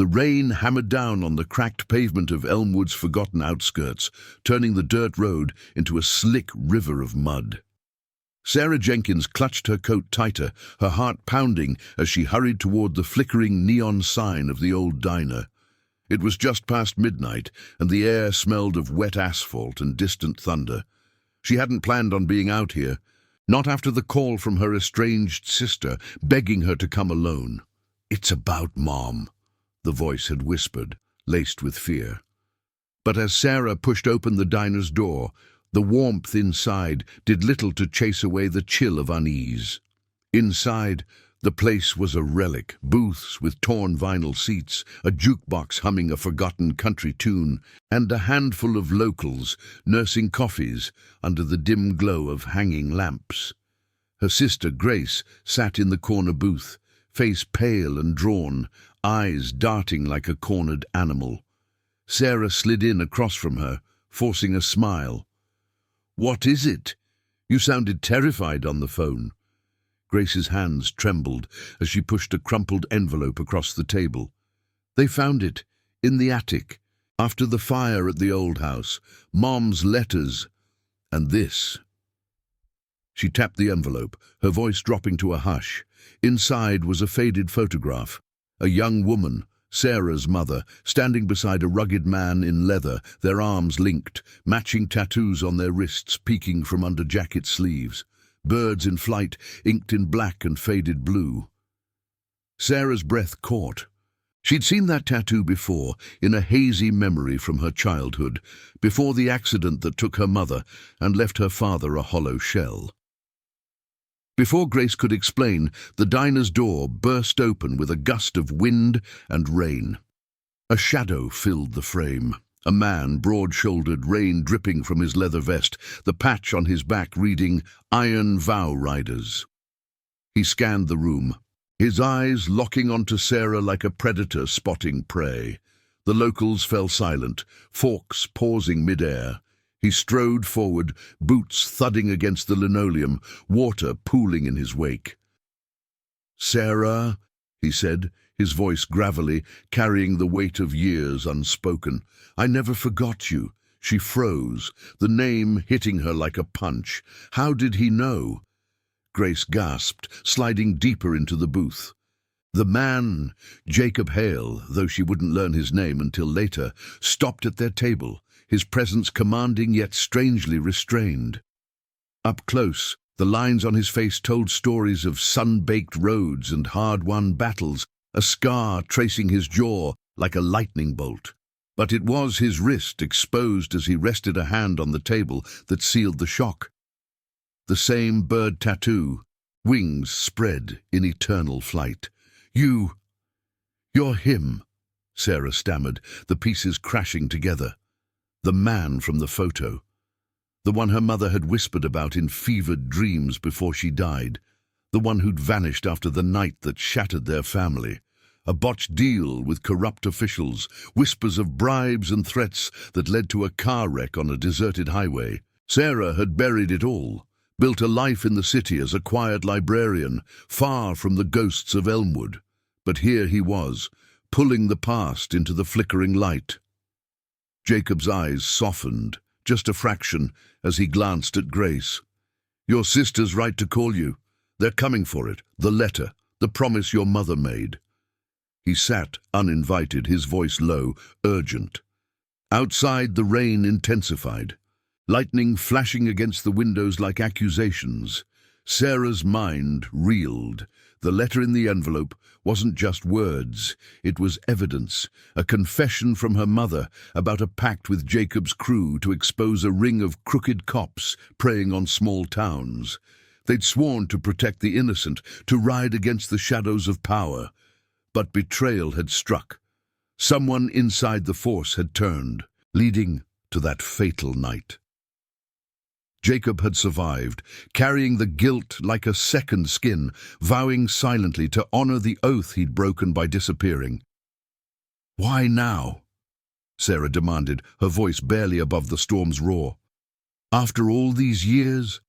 The rain hammered down on the cracked pavement of Elmwood's forgotten outskirts, turning the dirt road into a slick river of mud. Sarah Jenkins clutched her coat tighter, her heart pounding as she hurried toward the flickering neon sign of the old diner. It was just past midnight, and the air smelled of wet asphalt and distant thunder. She hadn't planned on being out here, not after the call from her estranged sister, begging her to come alone. "It's about Mom," the voice had whispered, laced with fear. But as Sarah pushed open the diner's door, the warmth inside did little to chase away the chill of unease. Inside, the place was a relic, booths with torn vinyl seats, a jukebox humming a forgotten country tune, and a handful of locals nursing coffees under the dim glow of hanging lamps. Her sister, Grace, sat in the corner booth, face pale and drawn, eyes darting like a cornered animal. Sarah slid in across from her, forcing a smile. "What is it? You sounded terrified on the phone." Grace's hands trembled as she pushed a crumpled envelope across the table. "They found it, in the attic, after the fire at the old house. Mom's letters, and this." She tapped the envelope, her voice dropping to a hush. Inside was a faded photograph. A young woman, Sarah's mother, standing beside a rugged man in leather, their arms linked, matching tattoos on their wrists peeking from under jacket sleeves. Birds in flight, inked in black and faded blue. Sarah's breath caught. She'd seen that tattoo before, in a hazy memory from her childhood, before the accident that took her mother and left her father a hollow shell. Before Grace could explain, the diner's door burst open with a gust of wind and rain. A shadow filled the frame. A man, broad-shouldered, rain dripping from his leather vest, the patch on his back reading, "Iron Vow Riders." He scanned the room, his eyes locking onto Sarah like a predator spotting prey. The locals fell silent, forks pausing mid-air. He strode forward, boots thudding against the linoleum, water pooling in his wake. "Sarah," he said, his voice gravelly, carrying the weight of years unspoken. "I never forgot you." She froze, the name hitting her like a punch. How did he know? Grace gasped, sliding deeper into the booth. The man, Jacob Hale, though she wouldn't learn his name until later, stopped at their table, his presence commanding yet strangely restrained. Up close, the lines on his face told stories of sun-baked roads and hard-won battles, a scar tracing his jaw like a lightning bolt. But it was his wrist exposed as he rested a hand on the table that sealed the shock. The same bird tattoo, wings spread in eternal flight. You're him," Sarah stammered, the pieces crashing together. The man from the photo. The one her mother had whispered about in fevered dreams before she died. The one who'd vanished after the night that shattered their family. A botched deal with corrupt officials, whispers of bribes and threats that led to a car wreck on a deserted highway. Sarah had buried it all, built a life in the city as a quiet librarian, far from the ghosts of Elmwood. But here he was, pulling the past into the flickering light. Jacob's eyes softened, just a fraction, as he glanced at Grace. "Your sister's right to call you. They're coming for it, the letter, the promise your mother made." He sat, uninvited, his voice low, urgent. Outside, the rain intensified, lightning flashing against the windows like accusations. Sarah's mind reeled. The letter in the envelope wasn't just words, it was evidence, a confession from her mother about a pact with Jacob's crew to expose a ring of crooked cops preying on small towns. They'd sworn to protect the innocent, to ride against the shadows of power. But betrayal had struck. Someone inside the force had turned, leading to that fatal night. Jacob had survived, carrying the guilt like a second skin, vowing silently to honor the oath he'd broken by disappearing. "Why now?" Sarah demanded, her voice barely above the storm's roar. "After all these years?"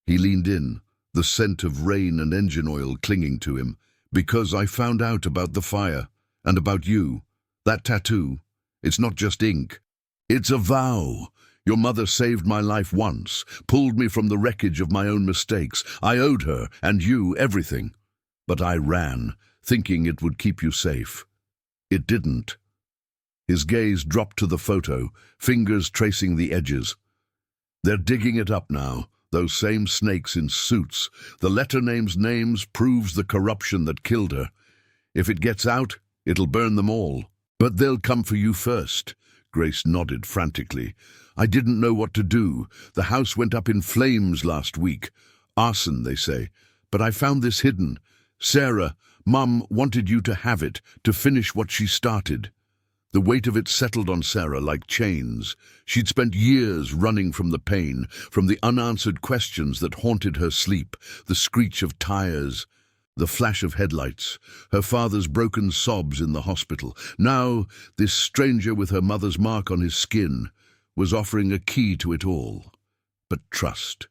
He leaned in, the scent of rain and engine oil clinging to him. "Because I found out about the fire, And about you, that tattoo, it's not just ink. It's a vow. Your mother saved my life once, pulled me from the wreckage of my own mistakes. I owed her, and you, everything. But I ran, thinking it would keep you safe. It didn't. His gaze dropped to the photo, fingers tracing the edges. They're digging it up now, those same snakes in suits. The letter names proves the corruption that killed her. If it gets out, it'll burn them all. But they'll come for you first. Grace nodded frantically. I didn't know what to do. The house went up in flames last week. Arson, they say. But I found this hidden. Sarah, Mum wanted you to have it, to finish what she started. The weight of it settled on Sarah like chains. She'd spent years running from the pain, from the unanswered questions that haunted her sleep, the screech of tires, the flash of headlights, her father's broken sobs in the hospital. Now, this stranger with her mother's mark on his skin was offering a key to it all. But trust.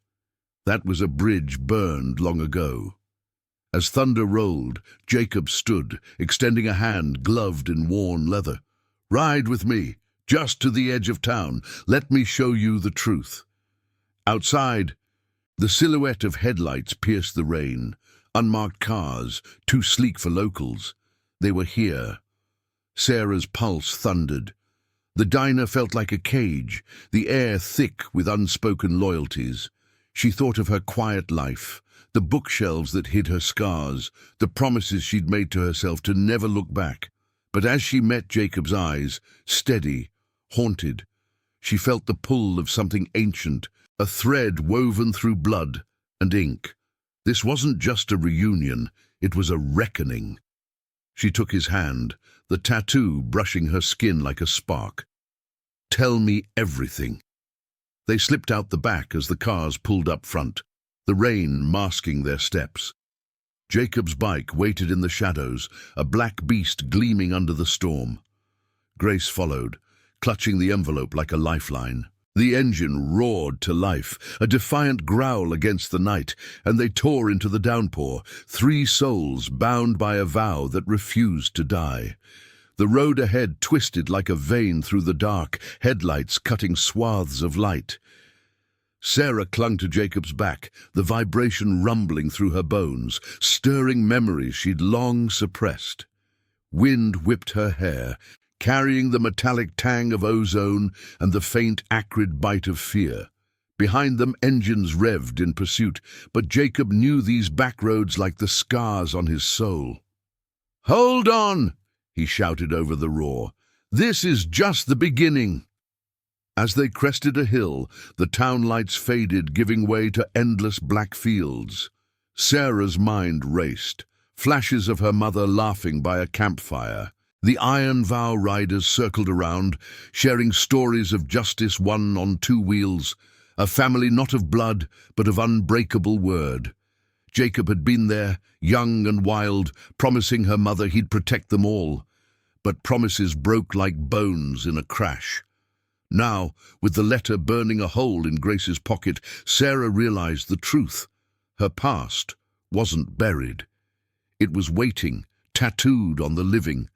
That was a bridge burned long ago. As thunder rolled, Jacob stood, extending a hand gloved in worn leather. Ride with me, just to the edge of town. Let me show you the truth. Outside, the silhouette of headlights pierced the rain. Unmarked cars, too sleek for locals. They were here. Sarah's pulse thundered. The diner felt like a cage, the air thick with unspoken loyalties. She thought of her quiet life, the bookshelves that hid her scars, the promises she'd made to herself to never look back. But as she met Jacob's eyes, steady, haunted, she felt the pull of something ancient, a thread woven through blood and ink. This wasn't just a reunion, it was a reckoning. She took his hand, the tattoo brushing her skin like a spark. Tell me everything. They slipped out the back as the cars pulled up front, the rain masking their steps. Jacob's bike waited in the shadows, a black beast gleaming under the storm. Grace followed, clutching the envelope like a lifeline. The engine roared to life, a defiant growl against the night, and they tore into the downpour, 3 souls bound by a vow that refused to die. The road ahead twisted like a vein through the dark, headlights cutting swaths of light. Sarah clung to Jacob's back, the vibration rumbling through her bones, stirring memories she'd long suppressed. Wind whipped her hair, carrying the metallic tang of ozone and the faint, acrid bite of fear. Behind them, engines revved in pursuit, but Jacob knew these back roads like the scars on his soul. "Hold on!" he shouted over the roar. "This is just the beginning." As they crested a hill, the town lights faded, giving way to endless black fields. Sarah's mind raced, flashes of her mother laughing by a campfire. The Iron Vow riders circled around, sharing stories of justice won on 2 wheels, a family not of blood, but of unbreakable word. Jacob had been there, young and wild, promising her mother he'd protect them all. But promises broke like bones in a crash. Now, with the letter burning a hole in Grace's pocket, Sarah realized the truth. Her past wasn't buried. It was waiting, tattooed on the living,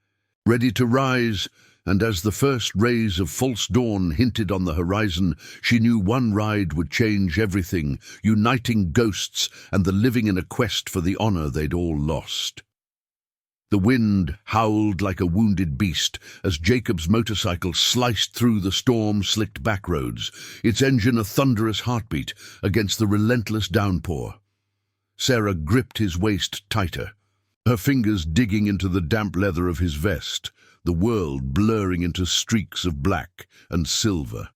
ready to rise, and as the first rays of false dawn hinted on the horizon, she knew one ride would change everything, uniting ghosts and the living in a quest for the honor they'd all lost. The wind howled like a wounded beast as Jacob's motorcycle sliced through the storm-slicked backroads, its engine a thunderous heartbeat against the relentless downpour. Sarah gripped his waist tighter, her fingers digging into the damp leather of his vest, the world blurring into streaks of black and silver.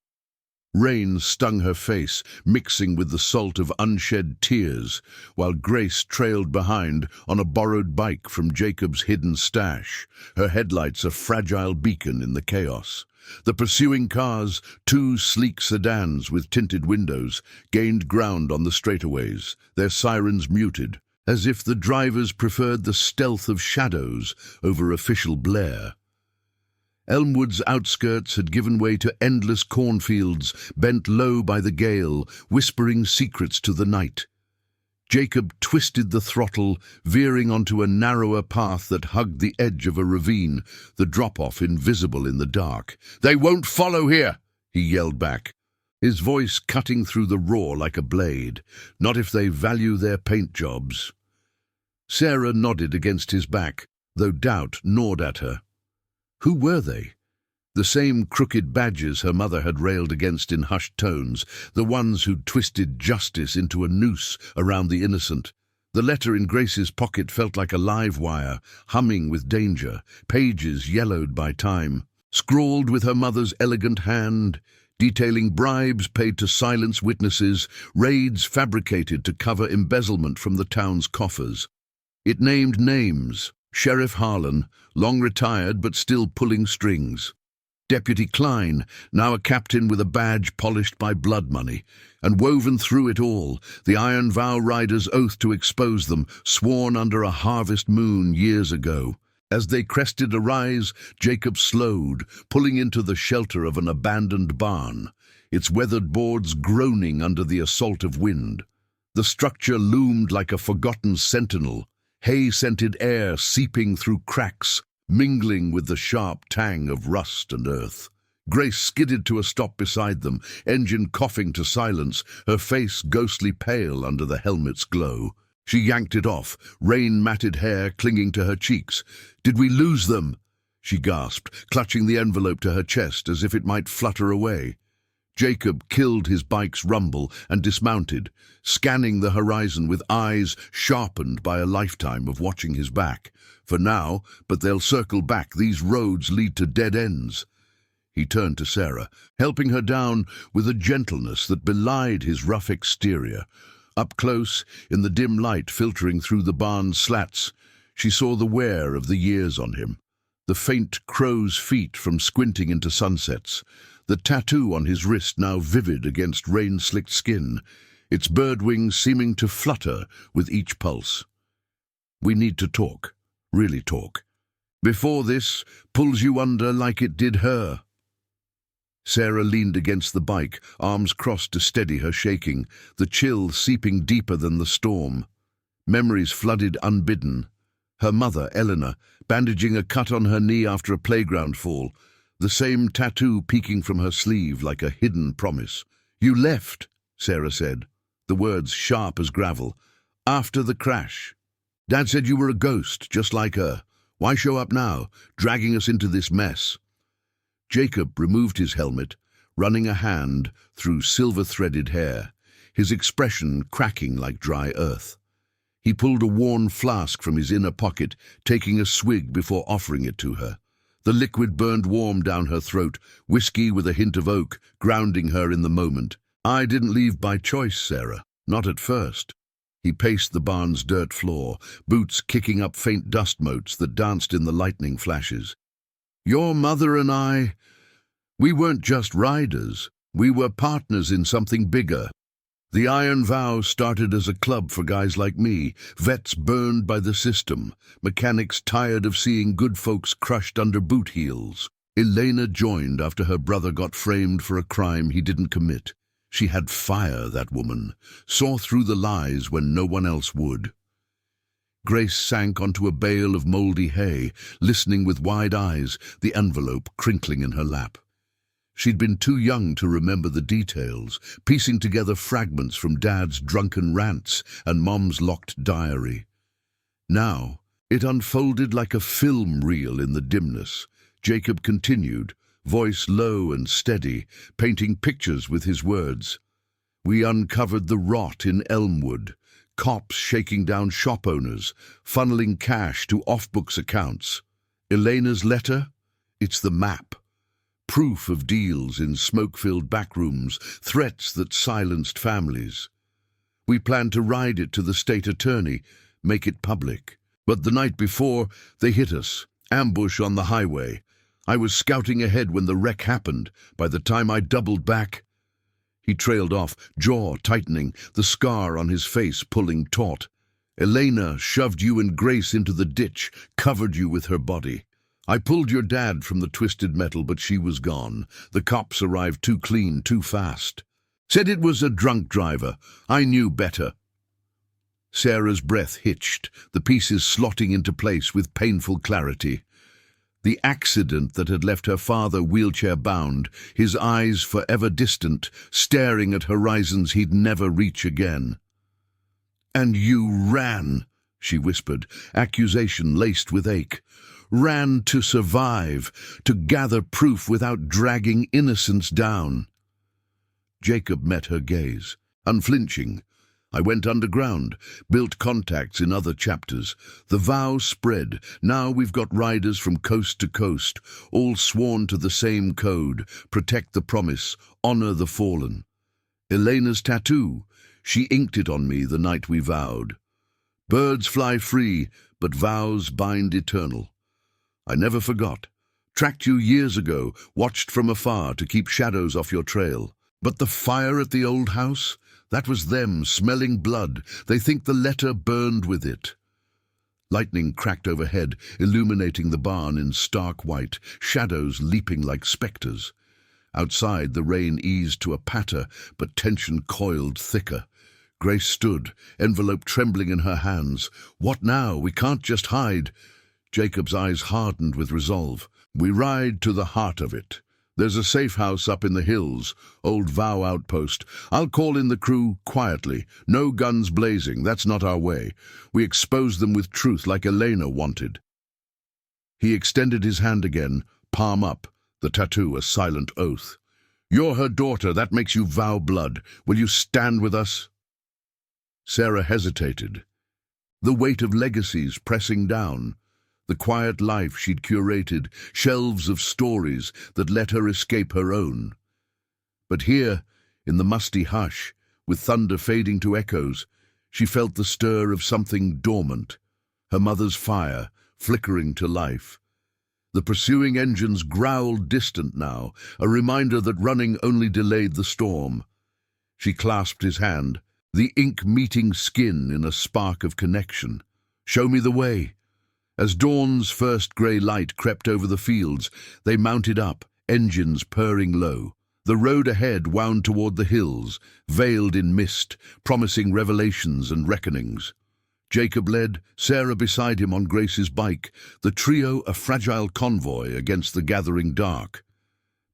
Rain stung her face, mixing with the salt of unshed tears, while Grace trailed behind on a borrowed bike from Jacob's hidden stash, her headlights a fragile beacon in the chaos. The pursuing cars, 2 sleek sedans with tinted windows, gained ground on the straightaways, their sirens muted, as if the drivers preferred the stealth of shadows over official blare. Elmwood's outskirts had given way to endless cornfields, bent low by the gale, whispering secrets to the night. Jacob twisted the throttle, veering onto a narrower path that hugged the edge of a ravine, the drop-off invisible in the dark. "They won't follow here!" he yelled back, his voice cutting through the roar like a blade. "Not if they value their paint jobs." Sarah nodded against his back, though doubt gnawed at her. Who were they? The same crooked badges her mother had railed against in hushed tones, the ones who'd twisted justice into a noose around the innocent. The letter in Grace's pocket felt like a live wire, humming with danger, pages yellowed by time, scrawled with her mother's elegant hand, detailing bribes paid to silence witnesses, raids fabricated to cover embezzlement from the town's coffers. It named names: Sheriff Harlan, long retired but still pulling strings; Deputy Klein, now a captain with a badge polished by blood money; and woven through it all, the Iron Vow Rider's oath to expose them, sworn under a harvest moon years ago. As they crested a rise, Jacob slowed, pulling into the shelter of an abandoned barn, its weathered boards groaning under the assault of wind. The structure loomed like a forgotten sentinel, hay-scented air seeping through cracks, mingling with the sharp tang of rust and earth. Grace skidded to a stop beside them, engine coughing to silence, her face ghostly pale under the helmet's glow. She yanked it off, rain-matted hair clinging to her cheeks. "Did we lose them?" she gasped, clutching the envelope to her chest as if it might flutter away. Jacob killed his bike's rumble and dismounted, scanning the horizon with eyes sharpened by a lifetime of watching his back. "For now, but they'll circle back. These roads lead to dead ends." He turned to Sarah, helping her down with a gentleness that belied his rough exterior. Up close, in the dim light filtering through the barn's slats, she saw the wear of the years on him. The faint crow's feet from squinting into sunsets, the tattoo on his wrist now vivid against rain-slicked skin, its bird wings seeming to flutter with each pulse. "We need to talk, really talk, before this pulls you under like it did her." Sarah leaned against the bike, arms crossed to steady her shaking, the chill seeping deeper than the storm. Memories flooded unbidden. Her mother, Eleanor, bandaging a cut on her knee after a playground fall, the same tattoo peeking from her sleeve like a hidden promise. "You left," Sarah said, the words sharp as gravel, "after the crash. Dad said you were a ghost, just like her. Why show up now, dragging us into this mess?" Jacob removed his helmet, running a hand through silver-threaded hair, his expression cracking like dry earth. He pulled a worn flask from his inner pocket, taking a swig before offering it to her. The liquid burned warm down her throat, whiskey with a hint of oak, grounding her in the moment. "I didn't leave by choice, Sarah. Not at first." He paced the barn's dirt floor, boots kicking up faint dust motes that danced in the lightning flashes. "Your mother and I, we weren't just riders. We were partners in something bigger. The Iron Vow started as a club for guys like me, vets burned by the system, mechanics tired of seeing good folks crushed under boot heels. Elena joined after her brother got framed for a crime he didn't commit. She had fire, that woman, saw through the lies when no one else would." Grace sank onto a bale of mouldy hay, listening with wide eyes, the envelope crinkling in her lap. She'd been too young to remember the details, piecing together fragments from Dad's drunken rants and Mom's locked diary. Now, it unfolded like a film reel in the dimness. Jacob continued, voice low and steady, painting pictures with his words. "We uncovered the rot in Elmwood, cops shaking down shop owners, funneling cash to off-books accounts. Elena's letter? It's the map. Proof of deals in smoke-filled backrooms, threats that silenced families. We planned to ride it to the state attorney, make it public. But the night before, they hit us, ambush on the highway. I was scouting ahead when the wreck happened. By the time I doubled back..." He trailed off, jaw tightening, the scar on his face pulling taut. "Elena shoved you and Grace into the ditch, covered you with her body. I pulled your dad from the twisted metal, but she was gone. The cops arrived too clean, too fast. Said it was a drunk driver. I knew better." Sarah's breath hitched, the pieces slotting into place with painful clarity. The accident that had left her father wheelchair-bound, his eyes forever distant, staring at horizons he'd never reach again. "And you ran," she whispered, accusation laced with ache. "Ran to survive, to gather proof without dragging innocence down." Jacob met her gaze, unflinching. "I went underground, built contacts in other chapters. The vow spread. Now we've got riders from coast to coast, all sworn to the same code: protect the promise, honor the fallen. Elena's tattoo, she inked it on me the night we vowed. Birds fly free, but vows bind eternal. I never forgot. Tracked you years ago, watched from afar to keep shadows off your trail. But the fire at the old house? That was them, smelling blood. They think the letter burned with it." Lightning cracked overhead, illuminating the barn in stark white, shadows leaping like spectres. Outside, the rain eased to a patter, but tension coiled thicker. Grace stood, envelope trembling in her hands. "What now? We can't just hide." Jacob's eyes hardened with resolve. "We ride to the heart of it. There's a safe house up in the hills, old Vow outpost. I'll call in the crew quietly. No guns blazing, that's not our way. We expose them with truth like Elena wanted." He extended his hand again, palm up, the tattoo a silent oath. "You're her daughter, that makes you Vow blood. Will you stand with us?" Sarah hesitated. The weight of legacies pressing down. The quiet life she'd curated, shelves of stories that let her escape her own. But here, in the musty hush, with thunder fading to echoes, she felt the stir of something dormant, her mother's fire flickering to life. The pursuing engines growled distant now, a reminder that running only delayed the storm. She clasped his hand, the ink meeting skin in a spark of connection. "Show me the way." As dawn's first grey light crept over the fields, they mounted up, engines purring low. The road ahead wound toward the hills, veiled in mist, promising revelations and reckonings. Jacob led, Sarah beside him on Grace's bike, the trio a fragile convoy against the gathering dark.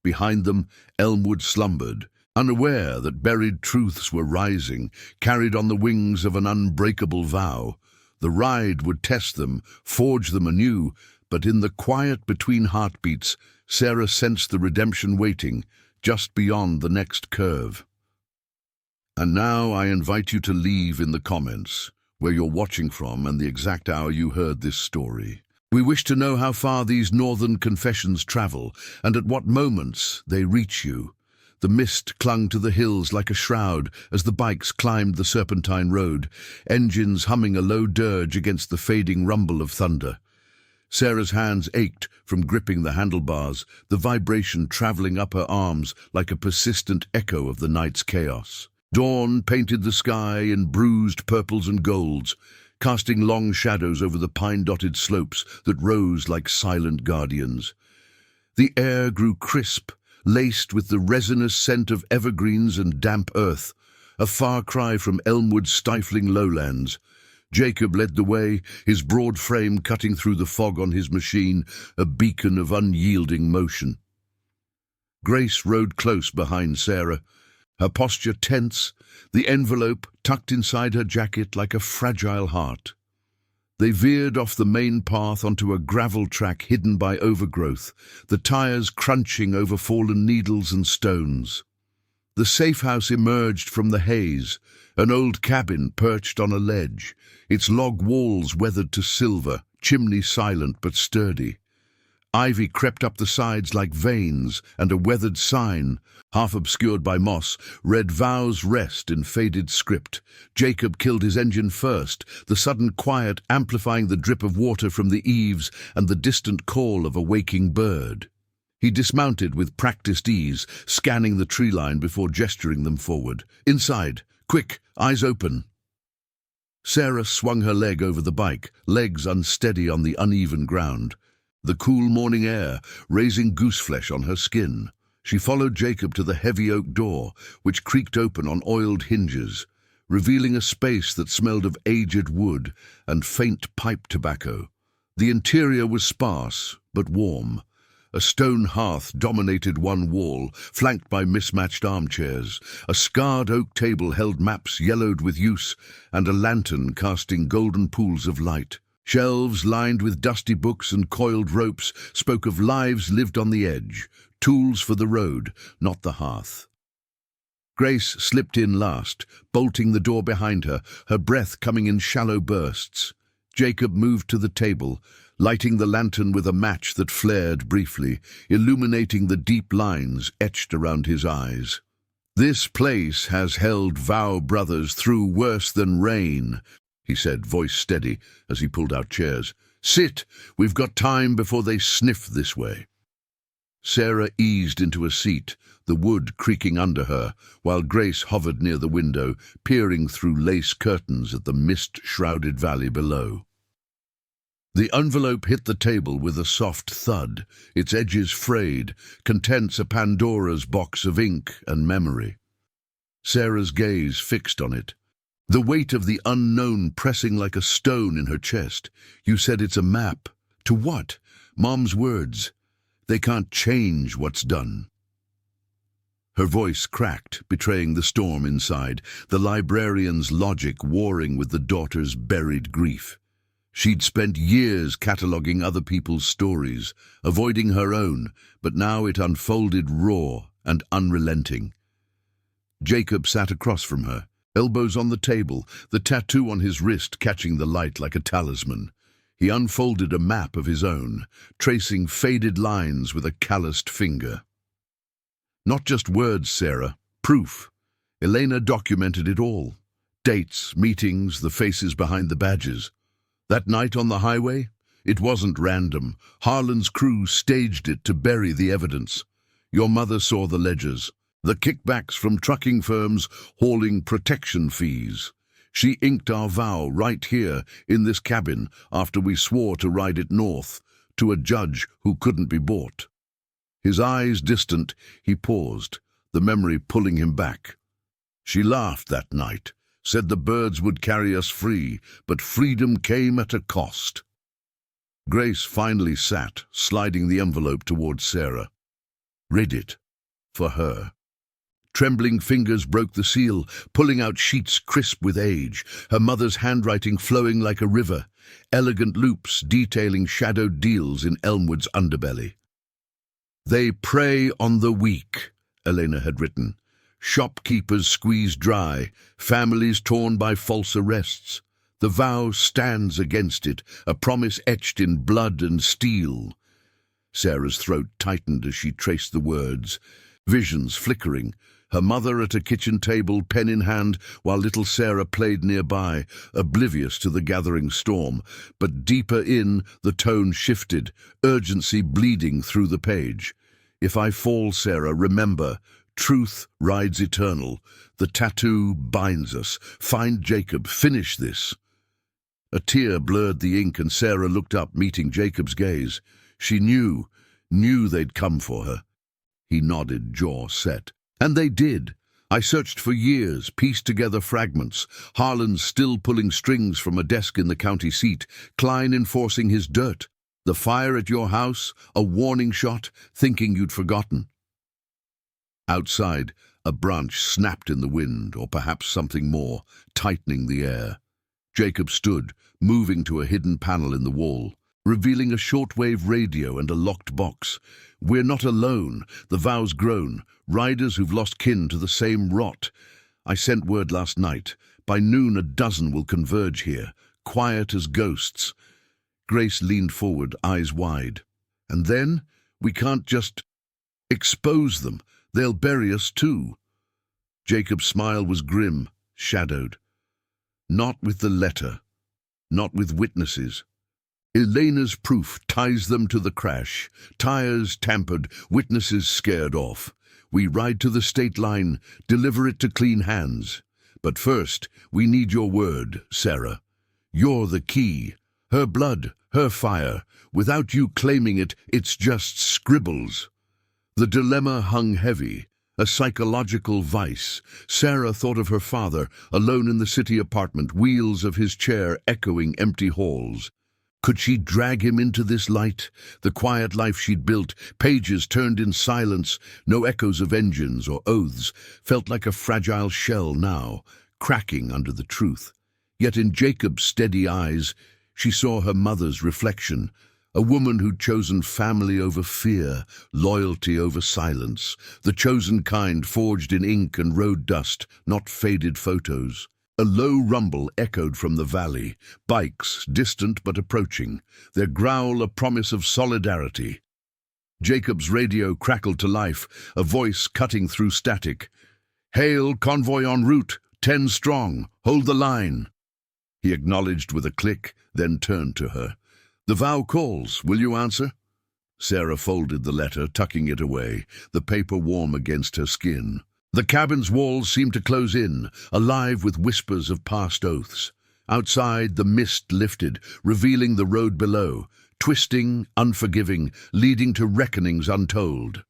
Behind them, Elmwood slumbered, unaware that buried truths were rising, carried on the wings of an unbreakable vow. The ride would test them, forge them anew, but in the quiet between heartbeats, Sarah sensed the redemption waiting, just beyond the next curve. And now I invite you to leave in the comments where you're watching from and the exact hour you heard this story. We wish to know how far these northern confessions travel and at what moments they reach you. The mist clung to the hills like a shroud as the bikes climbed the serpentine road, engines humming a low dirge against the fading rumble of thunder. Sarah's hands ached from gripping the handlebars, the vibration traveling up her arms like a persistent echo of the night's chaos. Dawn painted the sky in bruised purples and golds, casting long shadows over the pine-dotted slopes that rose like silent guardians. The air grew crisp, laced with the resinous scent of evergreens and damp earth, a far cry from Elmwood's stifling lowlands. Jacob led the way, his broad frame cutting through the fog on his machine, a beacon of unyielding motion. Grace rode close behind Sarah, her posture tense, the envelope tucked inside her jacket like a fragile heart. They veered off the main path onto a gravel track hidden by overgrowth, the tires crunching over fallen needles and stones. The safe house emerged from the haze, an old cabin perched on a ledge, its log walls weathered to silver, chimney silent but sturdy. Ivy crept up the sides like veins, and a weathered sign, half obscured by moss, read Vow's Rest in faded script. Jacob killed his engine first, the sudden quiet amplifying the drip of water from the eaves and the distant call of a waking bird. He dismounted with practiced ease, scanning the tree line before gesturing them forward. "Inside! Quick! Eyes open!" Sarah swung her leg over the bike, legs unsteady on the uneven ground. The cool morning air raising gooseflesh on her skin. She followed Jacob to the heavy oak door, which creaked open on oiled hinges. revealing a space that smelled of aged wood and faint pipe tobacco. The interior was sparse, but warm. A stone hearth dominated one wall, flanked by mismatched armchairs. A scarred oak table held maps yellowed with use, and a lantern casting golden pools of light. Shelves lined with dusty books and coiled ropes spoke of lives lived on the edge, tools for the road, not the hearth. Grace slipped in last, bolting the door behind her, her breath coming in shallow bursts. Jacob moved to the table, lighting the lantern with a match that flared briefly, illuminating the deep lines etched around his eyes. "This place has held Vow brothers through worse than rain," he said, voice steady, as he pulled out chairs. "Sit, we've got time before they sniff this way." Sarah eased into a seat, the wood creaking under her, while Grace hovered near the window, peering through lace curtains at the mist-shrouded valley below. The envelope hit the table with a soft thud, its edges frayed, contents a Pandora's box of ink and memory. Sarah's gaze fixed on it, the weight of the unknown pressing like a stone in her chest. "You said it's a map. To what? Mom's words. They can't change what's done." Her voice cracked, betraying the storm inside, the librarian's logic warring with the daughter's buried grief. She'd spent years cataloguing other people's stories, avoiding her own, but now it unfolded raw and unrelenting. Jacob sat across from her, elbows on the table, the tattoo on his wrist catching the light like a talisman. He unfolded a map of his own, tracing faded lines with a calloused finger. "Not just words, Sarah. Proof. Elena documented it all. Dates, meetings, the faces behind the badges. That night on the highway? It wasn't random. Harlan's crew staged it to bury the evidence. Your mother saw the ledgers, the kickbacks from trucking firms hauling protection fees. She inked our vow right here in this cabin after we swore to ride it north, to a judge who couldn't be bought." His eyes distant, he paused, the memory pulling him back. "She laughed that night, said the birds would carry us free, but freedom came at a cost." Grace finally sat, sliding the envelope towards Sarah. "Read it. For her." Trembling fingers broke the seal, pulling out sheets crisp with age, her mother's handwriting flowing like a river, elegant loops detailing shadowed deals in Elmwood's underbelly. "They prey on the weak," Elena had written. "Shopkeepers squeezed dry, families torn by false arrests. The vow stands against it, a promise etched in blood and steel." Sarah's throat tightened as she traced the words, visions flickering, her mother at a kitchen table, pen in hand, while little Sarah played nearby, oblivious to the gathering storm. But deeper in, the tone shifted, urgency bleeding through the page. "If I fall, Sarah, remember, truth rides eternal. The tattoo binds us. Find Jacob. Finish this." A tear blurred the ink, and Sarah looked up, meeting Jacob's gaze. She knew they'd come for her. He nodded, jaw set. "And they did. I searched for years, pieced together fragments. Harlan still pulling strings from a desk in the county seat, Klein enforcing his dirt. The fire at your house, a warning shot, thinking you'd forgotten." Outside, a branch snapped in the wind, or perhaps something more, tightening the air. Jacob stood, moving to a hidden panel in the wall, revealing a shortwave radio and a locked box. "We're not alone. The vow's grown. Riders who've lost kin to the same rot. I sent word last night. By noon a dozen will converge here, quiet as ghosts." Grace leaned forward, eyes wide. "And then? We can't just expose them. They'll bury us too." Jacob's smile was grim, shadowed. "Not with the letter. Not with witnesses. Elena's proof ties them to the crash. Tires tampered, witnesses scared off. We ride to the state line, deliver it to clean hands. But first, we need your word, Sarah. You're the key. Her blood, her fire. Without you claiming it, it's just scribbles." The dilemma hung heavy, A psychological vice. Sarah thought of her father, alone in the city apartment, wheels of his chair echoing empty halls. Could she drag him into this light? The quiet life she'd built, pages turned in silence, no echoes of engines or oaths, felt like a fragile shell now, cracking under the truth. Yet in Jacob's steady eyes, she saw her mother's reflection, a woman who'd chosen family over fear, loyalty over silence, the chosen kind forged in ink and road dust, not faded photos. A low rumble echoed from the valley, bikes, distant but approaching, their growl a promise of solidarity. Jacob's radio crackled to life, a voice cutting through static. "Hail, convoy en route, 10 strong, hold the line." He acknowledged with a click, then turned to her. "The vow calls, will you answer?" Sarah folded the letter, tucking it away, the paper warm against her skin. The cabin's walls seemed to close in, alive with whispers of past oaths. Outside, the mist lifted, revealing the road below, twisting, unforgiving, leading to reckonings untold.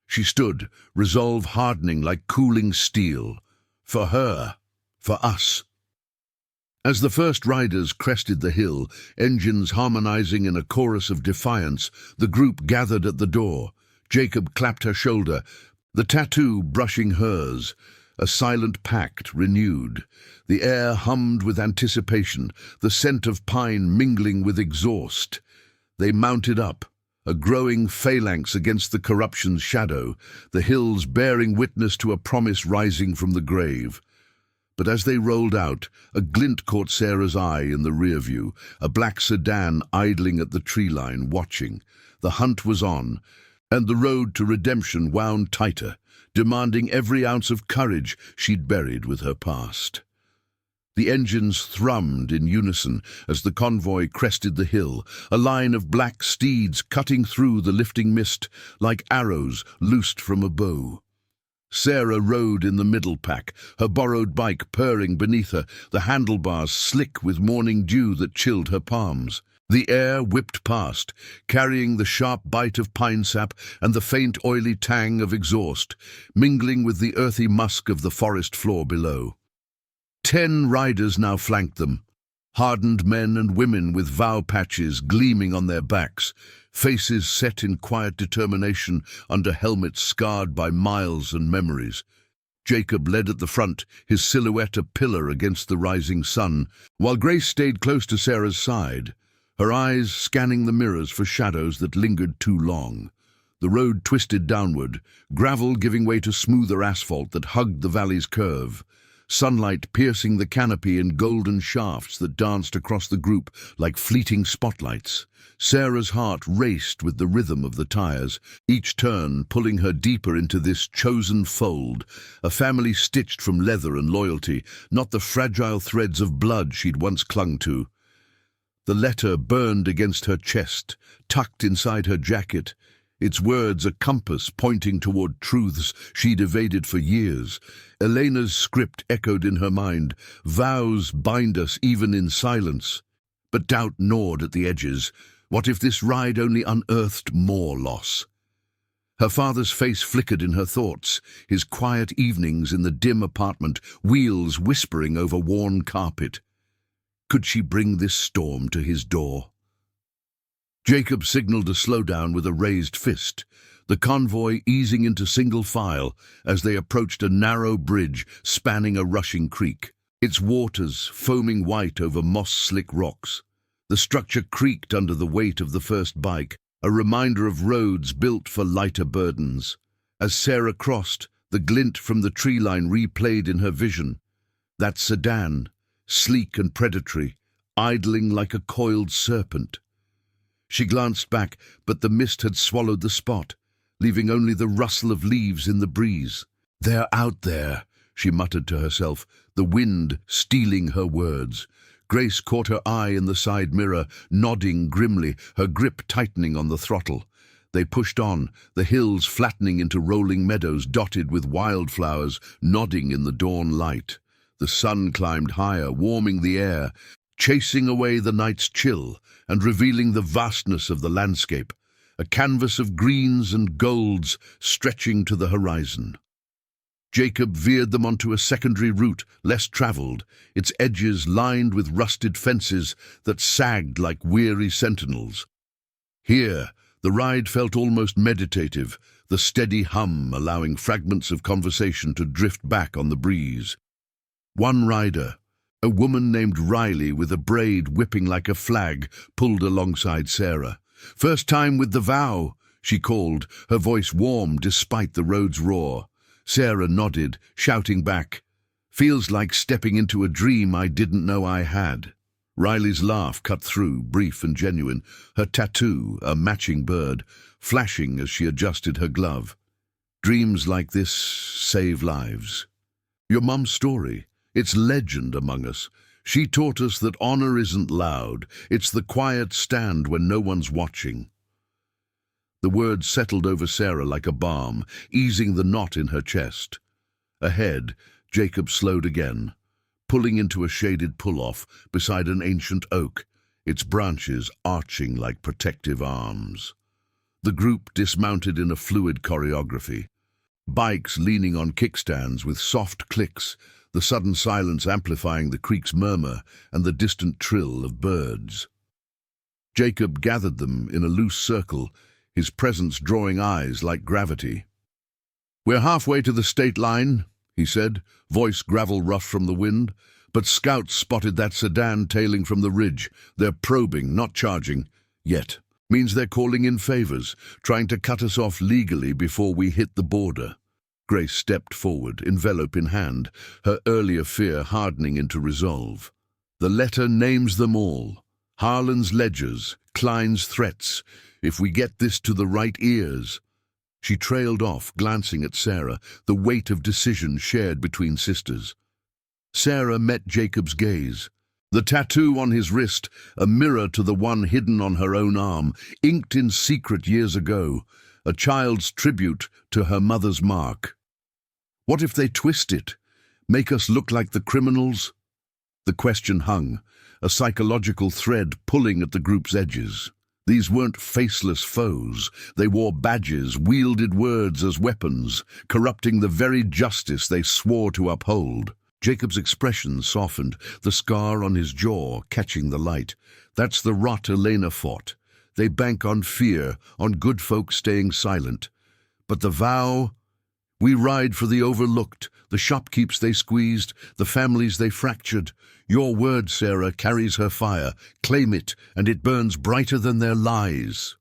She stood, resolve hardening like cooling steel. For her, for us. As the first riders crested the hill, engines harmonizing in a chorus of defiance, the group gathered at the door. Jacob clapped her shoulder, the tattoo brushing hers, a silent pact renewed. The air hummed with anticipation, the scent of pine mingling with exhaust. They mounted up, a growing phalanx against the corruption's shadow, the hills bearing witness to a promise rising from the grave. But as they rolled out, a glint caught Sarah's eye in the rear view, a black sedan idling at the tree line, watching. The hunt was on, and the road to redemption wound tighter, demanding every ounce of courage she'd buried with her past. The engines thrummed in unison as the convoy crested the hill, a line of black steeds cutting through the lifting mist like arrows loosed from a bow. Sarah rode in the middle pack, her borrowed bike purring beneath her, the handlebars slick with morning dew that chilled her palms. The air whipped past, carrying the sharp bite of pine sap and the faint oily tang of exhaust, mingling with the earthy musk of the forest floor below. 10 riders now flanked them, hardened men and women with vow patches gleaming on their backs, faces set in quiet determination under helmets scarred by miles and memories. Jacob led at the front, his silhouette a pillar against the rising sun, while Grace stayed close to Sarah's side, her eyes scanning the mirrors for shadows that lingered too long. The road twisted downward, gravel giving way to smoother asphalt that hugged the valley's curve, sunlight piercing the canopy in golden shafts that danced across the group like fleeting spotlights. Sarah's heart raced with the rhythm of the tires, each turn pulling her deeper into this chosen fold, a family stitched from leather and loyalty, not the fragile threads of blood she'd once clung to. The letter burned against her chest, tucked inside her jacket, its words a compass pointing toward truths she'd evaded for years. Elena's script echoed in her mind, vows bind us even in silence. But doubt gnawed at the edges. What if this ride only unearthed more loss? Her father's face flickered in her thoughts, his quiet evenings in the dim apartment, wheels whispering over worn carpet. Could she bring this storm to his door? Jacob signaled a slowdown with a raised fist, the convoy easing into single file as they approached a narrow bridge spanning a rushing creek, its waters foaming white over moss-slick rocks. The structure creaked under the weight of the first bike, a reminder of roads built for lighter burdens. As Sarah crossed, the glint from the tree line replayed in her vision. That sedan, sleek and predatory, idling like a coiled serpent. She glanced back, but the mist had swallowed the spot, leaving only the rustle of leaves in the breeze. "They're out there," she muttered to herself, the wind stealing her words. Grace caught her eye in the side mirror, nodding grimly, her grip tightening on the throttle. They pushed on, the hills flattening into rolling meadows dotted with wildflowers nodding in the dawn light. The sun climbed higher, warming the air, chasing away the night's chill and revealing the vastness of the landscape, a canvas of greens and golds stretching to the horizon. Jacob veered them onto a secondary route, less travelled, its edges lined with rusted fences that sagged like weary sentinels. Here, the ride felt almost meditative, the steady hum allowing fragments of conversation to drift back on the breeze. One rider, a woman named Riley with a braid whipping like a flag, pulled alongside Sarah. "First time with the vow," she called, her voice warm despite the road's roar. Sarah nodded, shouting back, "Feels like stepping into a dream I didn't know I had." Riley's laugh cut through, brief and genuine, her tattoo, a matching bird, flashing as she adjusted her glove. "Dreams like this save lives. Your mum's story, it's legend among us. She taught us that honor isn't loud, it's the quiet stand when no one's watching." The words settled over Sarah like a balm, easing the knot in her chest. Ahead, Jacob slowed again, pulling into a shaded pull-off beside an ancient oak, its branches arching like protective arms. The group dismounted in a fluid choreography, bikes leaning on kickstands with soft clicks, the sudden silence amplifying the creek's murmur and the distant trill of birds. Jacob gathered them in a loose circle, his presence drawing eyes like gravity. "We're halfway to the state line," he said, voice gravel rough from the wind. "But scouts spotted that sedan tailing from the ridge. They're probing, not charging. Yet. Means they're calling in favors, trying to cut us off legally before we hit the border." Grace stepped forward, envelope in hand, her earlier fear hardening into resolve. "The letter names them all. Harlan's ledgers, Klein's threats. If we get this to the right ears." She trailed off, glancing at Sarah, the weight of decision shared between sisters. Sarah met Jacob's gaze. The tattoo on his wrist, a mirror to the one hidden on her own arm, inked in secret years ago, a child's tribute to her mother's mark. What if they twist it, make us look like the criminals? The question hung, a psychological thread pulling at the group's edges. These weren't faceless foes. They wore badges, wielded words as weapons, corrupting the very justice they swore to uphold. Jacob's expression softened, the scar on his jaw catching the light. That's the rot Elena fought. They bank on fear, on good folk staying silent. But the vow? We ride for the overlooked, the shopkeepers they squeezed, the families they fractured. Your word, Sarah, carries her fire. Claim it, and it burns brighter than their lies.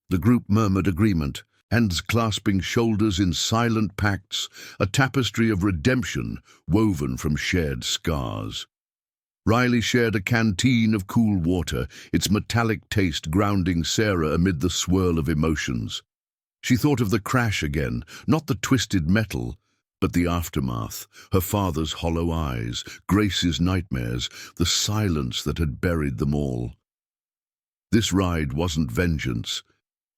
The group murmured agreement, hands clasping shoulders in silent pacts, a tapestry of redemption woven from shared scars. Riley shared a canteen of cool water, its metallic taste grounding Sarah amid the swirl of emotions. She thought of the crash again, not the twisted metal, but the aftermath, her father's hollow eyes, Grace's nightmares, the silence that had buried them all. This ride wasn't vengeance,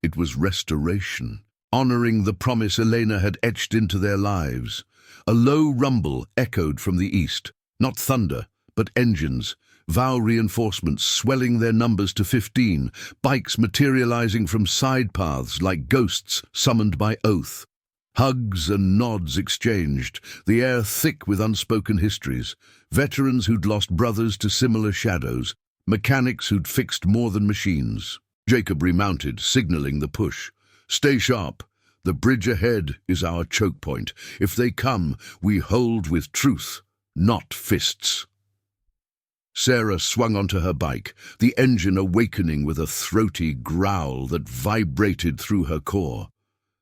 it was restoration, honoring the promise Elena had etched into their lives. A low rumble echoed from the east, not thunder, but engines, vow reinforcements swelling their numbers to 15, bikes materializing from side paths like ghosts summoned by oath. Hugs and nods exchanged, the air thick with unspoken histories, veterans who'd lost brothers to similar shadows, mechanics who'd fixed more than machines. Jacob remounted, signaling the push. "Stay sharp. The bridge ahead is our choke point. If they come, we hold with truth, not fists." Sarah swung onto her bike, the engine awakening with a throaty growl that vibrated through her core.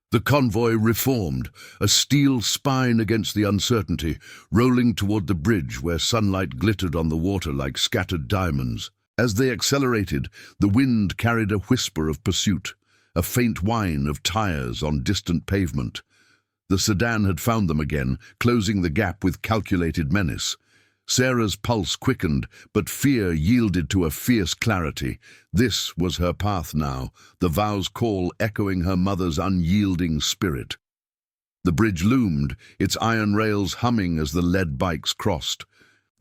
The convoy reformed, a steel spine against the uncertainty, rolling toward the bridge where sunlight glittered on the water like scattered diamonds. As they accelerated, the wind carried a whisper of pursuit, a faint whine of tires on distant pavement. The sedan had found them again, closing the gap with calculated menace. Sarah's pulse quickened, but fear yielded to a fierce clarity. This was her path now, the vow's call echoing her mother's unyielding spirit. The bridge loomed, its iron rails humming as the lead bikes crossed.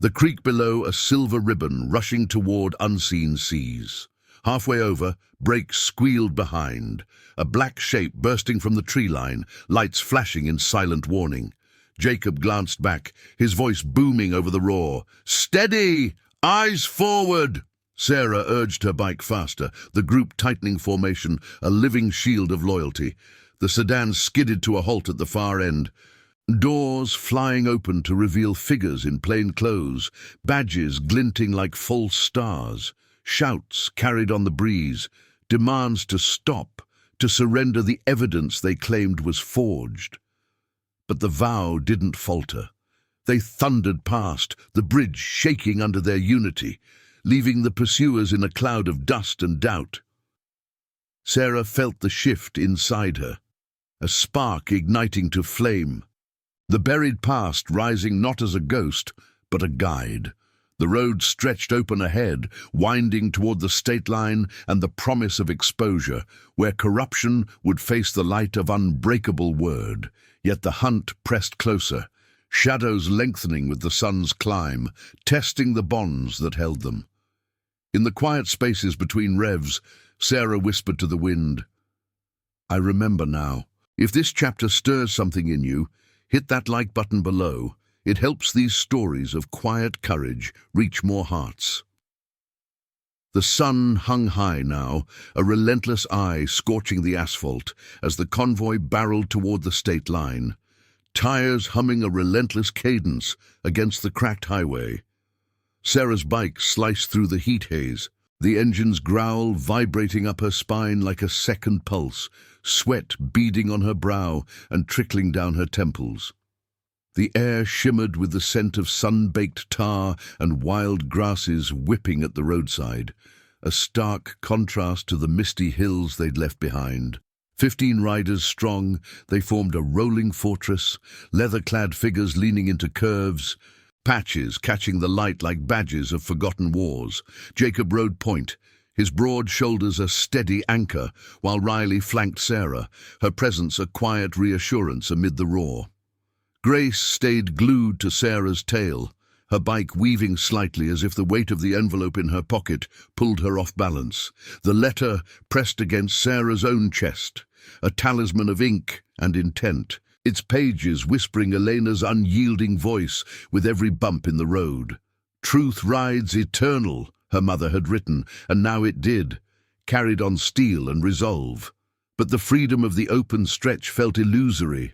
The creek below, a silver ribbon rushing toward unseen seas. Halfway over, brakes squealed behind, a black shape bursting from the tree line, lights flashing in silent warning. Jacob glanced back, his voice booming over the roar. "Steady! Eyes forward!" Sarah urged her bike faster, the group tightening formation, a living shield of loyalty. The sedan skidded to a halt at the far end. Doors flying open to reveal figures in plain clothes, badges glinting like false stars, shouts carried on the breeze, demands to stop, to surrender the evidence they claimed was forged. But the vow didn't falter. They thundered past, the bridge shaking under their unity, leaving the pursuers in a cloud of dust and doubt. Sarah felt the shift inside her, a spark igniting to flame. The buried past rising not as a ghost, but a guide. The road stretched open ahead, winding toward the state line and the promise of exposure, where corruption would face the light of unbreakable word. Yet the hunt pressed closer, shadows lengthening with the sun's climb, testing the bonds that held them. In the quiet spaces between revs, Sarah whispered to the wind, "I remember now. If this chapter stirs something in you, hit that like button below. It helps these stories of quiet courage reach more hearts." The sun hung high now, a relentless eye scorching the asphalt as the convoy barreled toward the state line, tires humming a relentless cadence against the cracked highway. Sarah's bike sliced through the heat haze, the engine's growl vibrating up her spine like a second pulse, sweat beading on her brow and trickling down her temples. The air shimmered with the scent of sun-baked tar and wild grasses whipping at the roadside, a stark contrast to the misty hills they'd left behind. 15 riders strong, they formed a rolling fortress, leather-clad figures leaning into curves, patches catching the light like badges of forgotten wars. Jacob rode point, his broad shoulders a steady anchor, while Riley flanked Sarah, her presence a quiet reassurance amid the roar. Grace stayed glued to Sarah's tail, her bike weaving slightly as if the weight of the envelope in her pocket pulled her off balance. The letter pressed against Sarah's own chest, a talisman of ink and intent, its pages whispering Elena's unyielding voice with every bump in the road. "Truth rides eternal," her mother had written, and now it did, carried on steel and resolve. But the freedom of the open stretch felt illusory.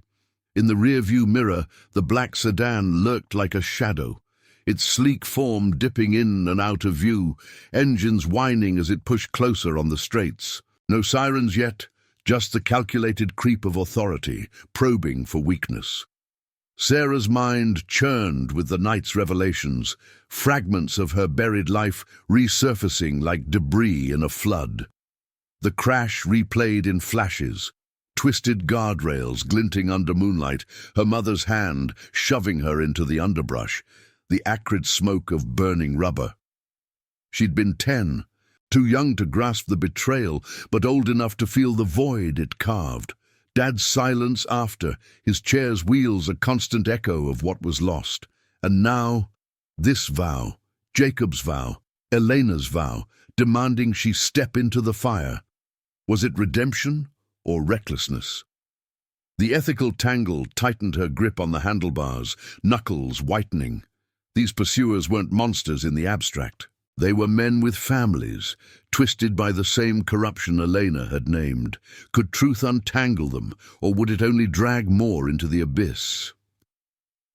In the rearview mirror, the black sedan lurked like a shadow, its sleek form dipping in and out of view, engines whining as it pushed closer on the straights. No sirens yet, just the calculated creep of authority, probing for weakness. Sarah's mind churned with the night's revelations, fragments of her buried life resurfacing like debris in a flood. The crash replayed in flashes, twisted guardrails glinting under moonlight, her mother's hand shoving her into the underbrush, the acrid smoke of burning rubber. She'd been 10, too young to grasp the betrayal, but old enough to feel the void it carved. Dad's silence after, his chair's wheels a constant echo of what was lost. And now, this vow, Jacob's vow, Elena's vow, demanding she step into the fire. Was it redemption or recklessness? The ethical tangle tightened her grip on the handlebars, knuckles whitening. These pursuers weren't monsters in the abstract. They were men with families, twisted by the same corruption Elena had named. Could truth untangle them, or would it only drag more into the abyss?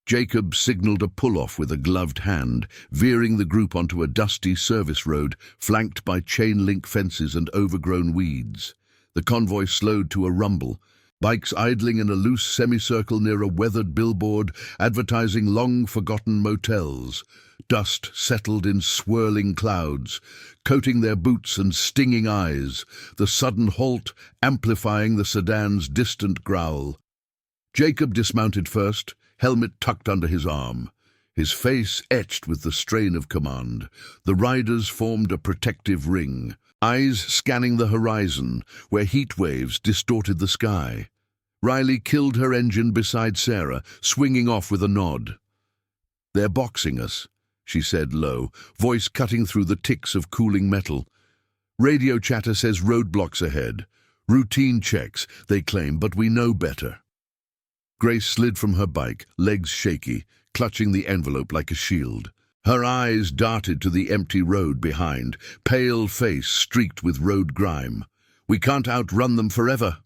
Jacob signaled a pull-off with a gloved hand, veering the group onto a dusty service road flanked by chain-link fences and overgrown weeds. The convoy slowed to a rumble, bikes idling in a loose semicircle near a weathered billboard advertising long-forgotten motels. Dust settled in swirling clouds, coating their boots and stinging eyes, the sudden halt amplifying the sedan's distant growl. Jacob dismounted first, helmet tucked under his arm, his face etched with the strain of command. The riders formed a protective ring, eyes scanning the horizon, where heat waves distorted the sky. Riley killed her engine beside Sarah, swinging off with a nod. "They're boxing us," she said low, voice cutting through the ticks of cooling metal. "Radio chatter says roadblocks ahead. Routine checks, they claim, but we know better." Grace slid from her bike, legs shaky, clutching the envelope like a shield. Her eyes darted to the empty road behind, pale face streaked with road grime. We can't outrun them forever.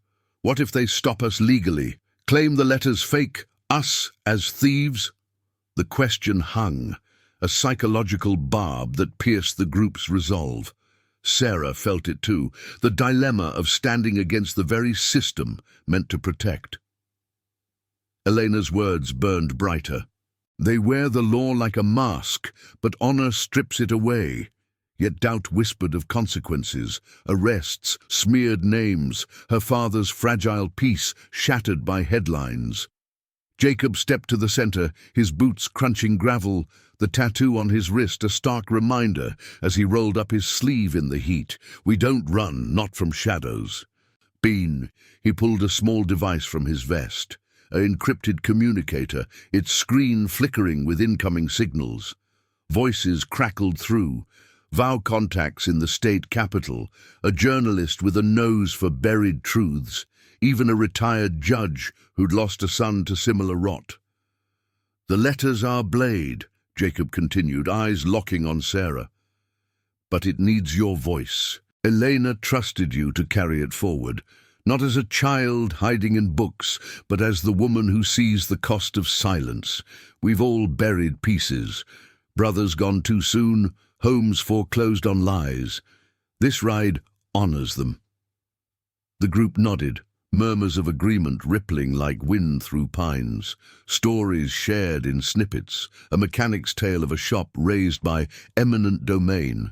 What if they stop us legally? Claim the letters fake, us as thieves? The question hung, a psychological barb that pierced the group's resolve. Sarah felt it too, the dilemma of standing against the very system meant to protect. Elena's words burned brighter. They wear the law like a mask, but honor strips it away. Yet doubt whispered of consequences, arrests, smeared names, her father's fragile peace shattered by headlines. Jacob stepped to the center, his boots crunching gravel, the tattoo on his wrist a stark reminder as he rolled up his sleeve in the heat. We don't run, not from shadows. Bean, he pulled a small device from his vest, an encrypted communicator, its screen flickering with incoming signals. Voices crackled through. Vow contacts in the state capital, a journalist with a nose for buried truths, even a retired judge who'd lost a son to similar rot. The letters are Blade, Jacob continued, eyes locking on Sarah. But it needs your voice. Elena trusted you to carry it forward, not as a child hiding in books, but as the woman who sees the cost of silence. We've all buried pieces. Brothers gone too soon, homes foreclosed on lies. This ride honors them. The group nodded, murmurs of agreement rippling like wind through pines, stories shared in snippets, a mechanic's tale of a shop razed by eminent domain,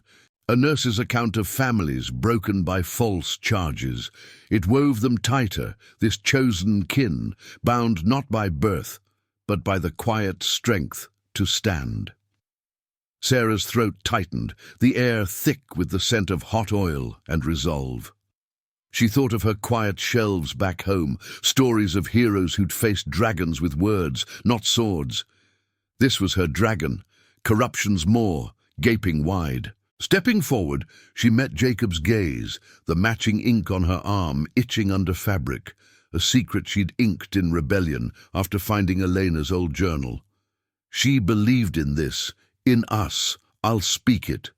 a nurse's account of families broken by false charges. It wove them tighter, this chosen kin, bound not by birth, but by the quiet strength to stand. Sarah's throat tightened, the air thick with the scent of hot oil and resolve. She thought of her quiet shelves back home, stories of heroes who'd faced dragons with words, not swords. This was her dragon, corruption's maw, gaping wide. Stepping forward, she met Jacob's gaze, the matching ink on her arm itching under fabric, a secret she'd inked in rebellion after finding Elena's old journal. She believed in this, in us. I'll speak it.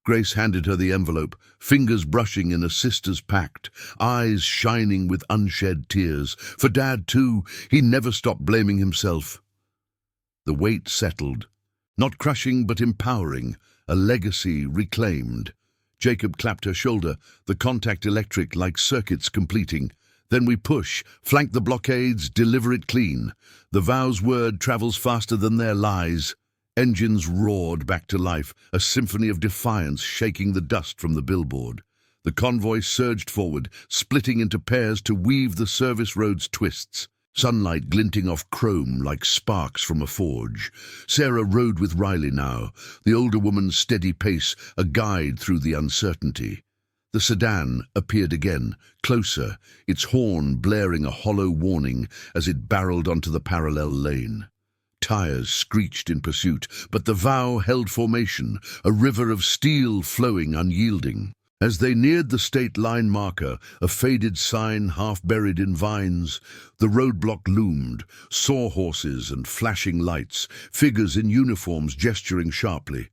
Grace handed her the envelope, fingers brushing in a sister's pact, eyes shining with unshed tears. For Dad, too, he never stopped blaming himself. The weight settled, not crushing but empowering, a legacy reclaimed. Jacob clapped her shoulder, the contact electric like circuits completing. Then we push, flank the blockades, deliver it clean. The vow's word travels faster than their lies. Engines roared back to life, a symphony of defiance shaking the dust from the billboard. The convoy surged forward, splitting into pairs to weave the service road's twists. Sunlight glinting off chrome like sparks from a forge. Sarah rode with Riley now, the older woman's steady pace a guide through the uncertainty. The sedan appeared again, closer, its horn blaring a hollow warning as it barreled onto the parallel lane. Tires screeched in pursuit, but the vow held formation, a river of steel flowing unyielding. As they neared the state line marker, a faded sign half buried in vines, the roadblock loomed, sawhorses and flashing lights, figures in uniforms gesturing sharply.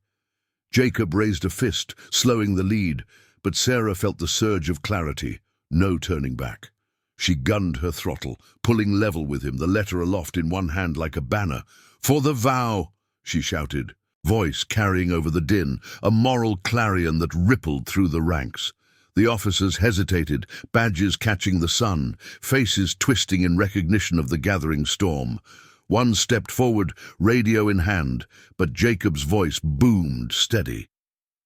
Jacob raised a fist, slowing the lead, but Sarah felt the surge of clarity, no turning back. She gunned her throttle, pulling level with him, the letter aloft in one hand like a banner. "For the vow!" she shouted, voice carrying over the din, a moral clarion that rippled through the ranks. The officers hesitated, badges catching the sun, faces twisting in recognition of the gathering storm. One stepped forward, radio in hand, but Jacob's voice boomed steady.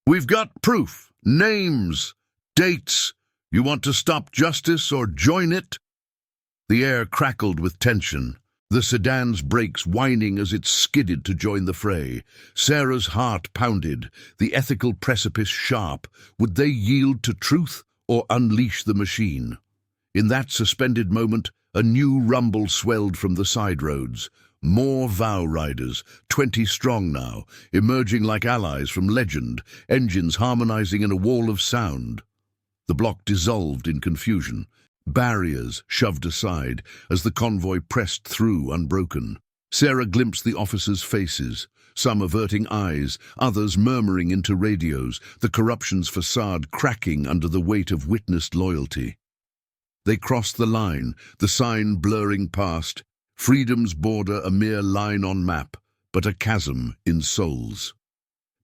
"We've got proof, names, dates. You want to stop justice or join it?" The air crackled with tension, the sedan's brakes whining as it skidded to join the fray. Sarah's heart pounded, the ethical precipice sharp. Would they yield to truth or unleash the machine? In that suspended moment, a new rumble swelled from the side roads. More vow riders, 20 strong now, emerging like allies from legend, engines harmonizing in a wall of sound. The block dissolved in confusion. Barriers shoved aside as the convoy pressed through unbroken. Sarah glimpsed the officers' faces, some averting eyes, others murmuring into radios, the corruption's facade cracking under the weight of witnessed loyalty. They crossed the line, the sign blurring past, freedom's border a mere line on map, but a chasm in souls.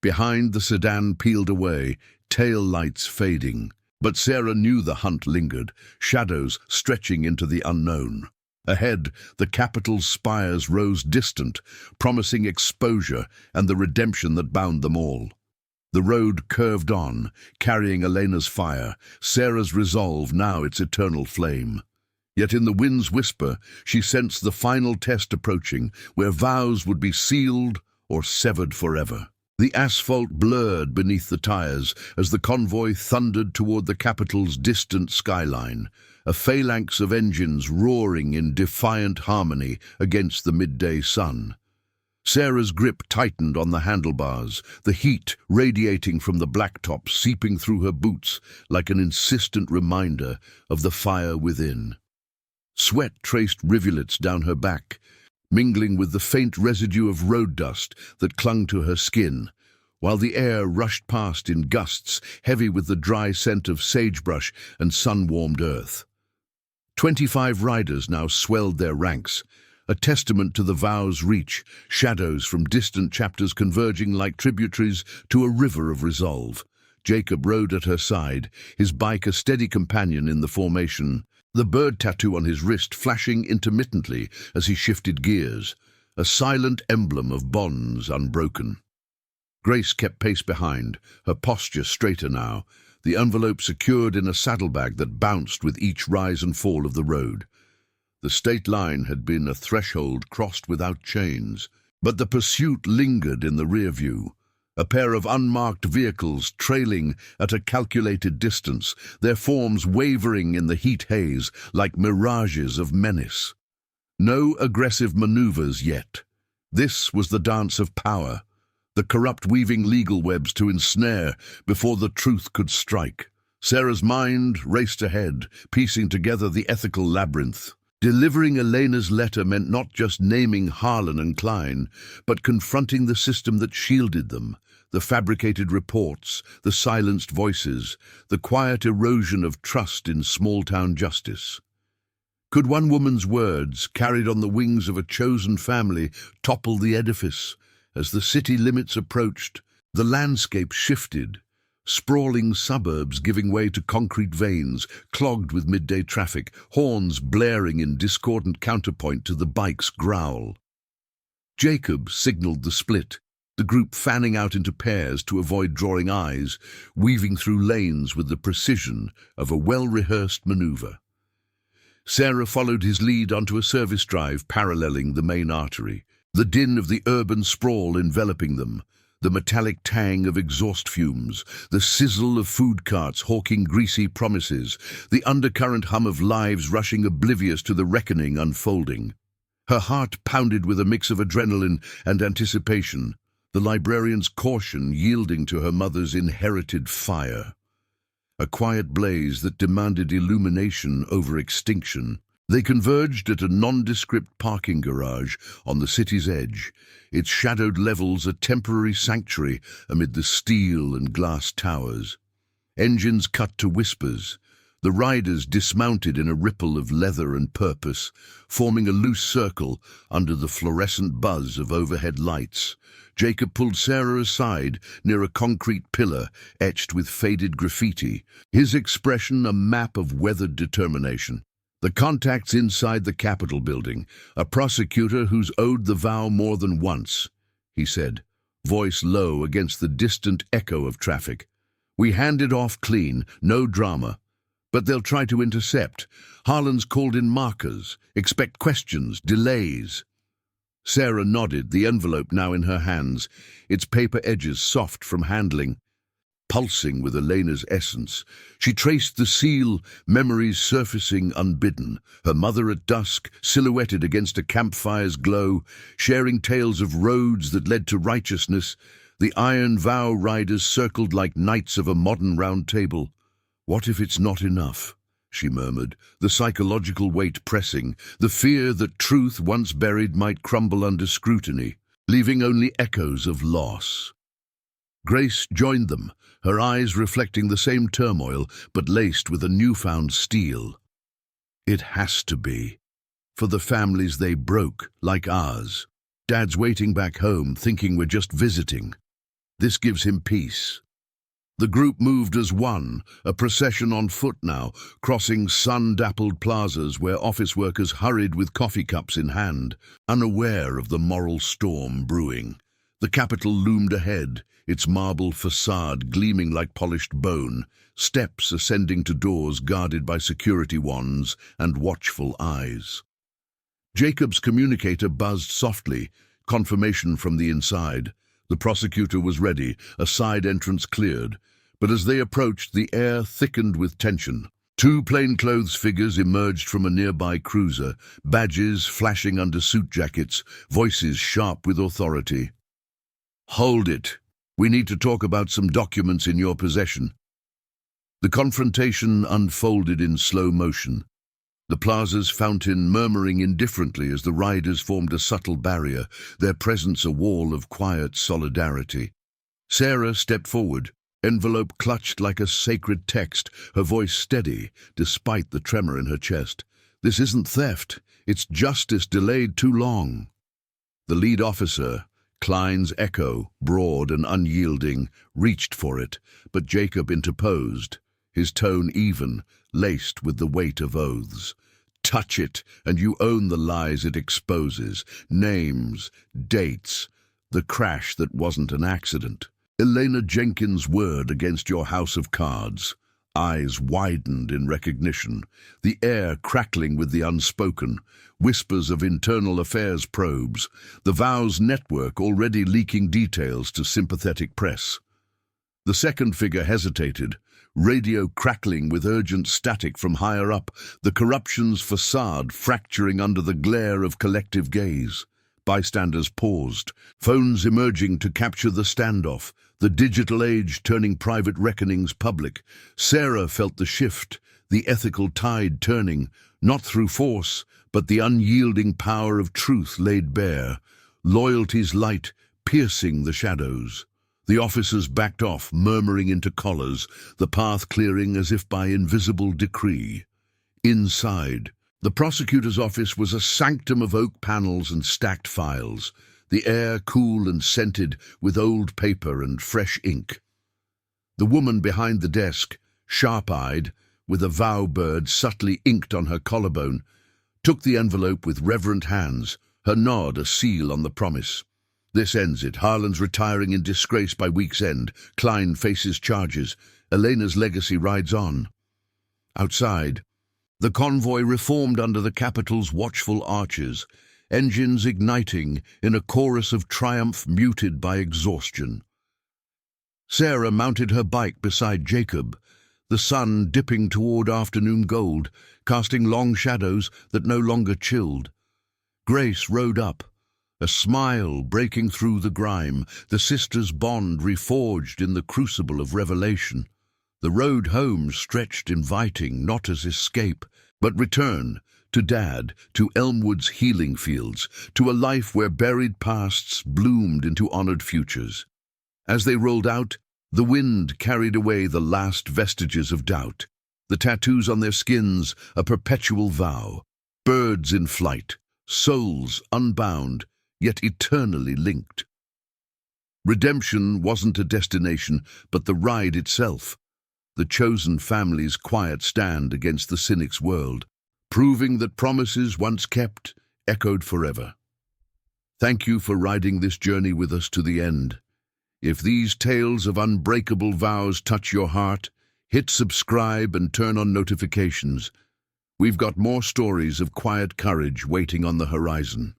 Behind, the sedan peeled away, tail lights fading. But Sarah knew the hunt lingered, shadows stretching into the unknown. Ahead, the capital's spires rose distant, promising exposure and the redemption that bound them all. The road curved on, carrying Elena's fire, Sarah's resolve now its eternal flame. Yet in the wind's whisper, she sensed the final test approaching, where vows would be sealed or severed forever. The asphalt blurred beneath the tires as the convoy thundered toward the capital's distant skyline, a phalanx of engines roaring in defiant harmony against the midday sun. Sarah's grip tightened on the handlebars, the heat radiating from the blacktop seeping through her boots like an insistent reminder of the fire within. Sweat traced rivulets down her back, mingling with the faint residue of road dust that clung to her skin, while the air rushed past in gusts heavy with the dry scent of sagebrush and sun-warmed earth. 25 riders now swelled their ranks, a testament to the vow's reach, shadows from distant chapters converging like tributaries to a river of resolve. Jacob rode at her side, his bike a steady companion in the formation, the bird tattoo on his wrist flashing intermittently as he shifted gears, a silent emblem of bonds unbroken. Grace kept pace behind, her posture straighter now, the envelope secured in a saddlebag that bounced with each rise and fall of the road. The state line had been a threshold crossed without chains, but the pursuit lingered in the rear view. A pair of unmarked vehicles trailing at a calculated distance, their forms wavering in the heat haze like mirages of menace. No aggressive maneuvers yet. This was the dance of power, the corrupt weaving legal webs to ensnare before the truth could strike. Sarah's mind raced ahead, piecing together the ethical labyrinth. Delivering Elena's letter meant not just naming Harlan and Klein, but confronting the system that shielded them, the fabricated reports, the silenced voices, the quiet erosion of trust in small-town justice. Could one woman's words, carried on the wings of a chosen family, topple the edifice? As the city limits approached, the landscape shifted, sprawling suburbs giving way to concrete veins, clogged with midday traffic, horns blaring in discordant counterpoint to the bike's growl. Jacob signaled the split, the group fanning out into pairs to avoid drawing eyes, weaving through lanes with the precision of a well-rehearsed maneuver. Sarah followed his lead onto a service drive paralleling the main artery, the din of the urban sprawl enveloping them, the metallic tang of exhaust fumes, the sizzle of food carts hawking greasy promises, the undercurrent hum of lives rushing oblivious to the reckoning unfolding. Her heart pounded with a mix of adrenaline and anticipation, the librarian's caution yielding to her mother's inherited fire. A quiet blaze that demanded illumination over extinction. They converged at a nondescript parking garage on the city's edge, its shadowed levels a temporary sanctuary amid the steel and glass towers. Engines cut to whispers, the riders dismounted in a ripple of leather and purpose, forming a loose circle under the fluorescent buzz of overhead lights. Jacob pulled Sarah aside near a concrete pillar etched with faded graffiti, his expression a map of weathered determination. The contact's inside the Capitol building, a prosecutor who's owed the vow more than once, he said, voice low against the distant echo of traffic. We hand it off clean, no drama. But they'll try to intercept. Harlan's called in markers, expect questions, delays. Sarah nodded, the envelope now in her hands, its paper edges soft from handling. Pulsing with Elena's essence, she traced the seal, memories surfacing unbidden, her mother at dusk, silhouetted against a campfire's glow, sharing tales of roads that led to righteousness, the iron vow riders circled like knights of a modern round table. What if it's not enough? she murmured, the psychological weight pressing, the fear that truth once buried might crumble under scrutiny, leaving only echoes of loss. Grace joined them, her eyes reflecting the same turmoil, but laced with a newfound steel. It has to be. For the families they broke, like ours. Dad's waiting back home, thinking we're just visiting. This gives him peace. The group moved as one, a procession on foot now, crossing sun-dappled plazas where office workers hurried with coffee cups in hand, unaware of the moral storm brewing. The capital loomed ahead, its marble facade gleaming like polished bone, steps ascending to doors guarded by security wands and watchful eyes. Jacob's communicator buzzed softly, confirmation from the inside. The prosecutor was ready, a side entrance cleared, but as they approached, the air thickened with tension. Two plainclothes figures emerged from a nearby cruiser, badges flashing under suit jackets, voices sharp with authority. "Hold it. We need to talk about some documents in your possession." The confrontation unfolded in slow motion. The plaza's fountain murmuring indifferently as the riders formed a subtle barrier, their presence a wall of quiet solidarity. Sarah stepped forward, envelope clutched like a sacred text, her voice steady despite the tremor in her chest. "This isn't theft, it's justice delayed too long." The lead officer, Klein's echo, broad and unyielding, reached for it, but Jacob interposed, his tone even, laced with the weight of oaths. "Touch it, and you own the lies it exposes. Names, dates, the crash that wasn't an accident. Elena Jenkins' word against your house of cards." Eyes widened in recognition, the air crackling with the unspoken, whispers of internal affairs probes, the vows network already leaking details to sympathetic press. The second figure hesitated, radio crackling with urgent static from higher up, the corruption's facade fracturing under the glare of collective gaze. Bystanders paused, phones emerging to capture the standoff, the digital age turning private reckonings public. Sarah felt the shift, the ethical tide turning, not through force, but the unyielding power of truth laid bare, loyalty's light piercing the shadows. The officers backed off, murmuring into collars, the path clearing as if by invisible decree. Inside, the prosecutor's office was a sanctum of oak panels and stacked files, the air cool and scented with old paper and fresh ink. The woman behind the desk, sharp-eyed, with a vow bird subtly inked on her collarbone, took the envelope with reverent hands, her nod a seal on the promise. "This ends it. Harlan's retiring in disgrace by week's end. Klein faces charges. Elena's legacy rides on." Outside, the convoy reformed under the capital's watchful arches, engines igniting in a chorus of triumph muted by exhaustion. Sarah mounted her bike beside Jacob, the sun dipping toward afternoon gold, casting long shadows that no longer chilled. Grace rode up, a smile breaking through the grime, the sisters' bond reforged in the crucible of revelation. The road home stretched inviting, not as escape, but return, to Dad, to Elmwood's healing fields, to a life where buried pasts bloomed into honored futures. As they rolled out, the wind carried away the last vestiges of doubt, the tattoos on their skins a perpetual vow, birds in flight, souls unbound, yet eternally linked. Redemption wasn't a destination, but the ride itself, the chosen family's quiet stand against the cynic's world, proving that promises once kept echoed forever. Thank you for riding this journey with us to the end. If these tales of unbreakable vows touch your heart, hit subscribe and turn on notifications. We've got more stories of quiet courage waiting on the horizon.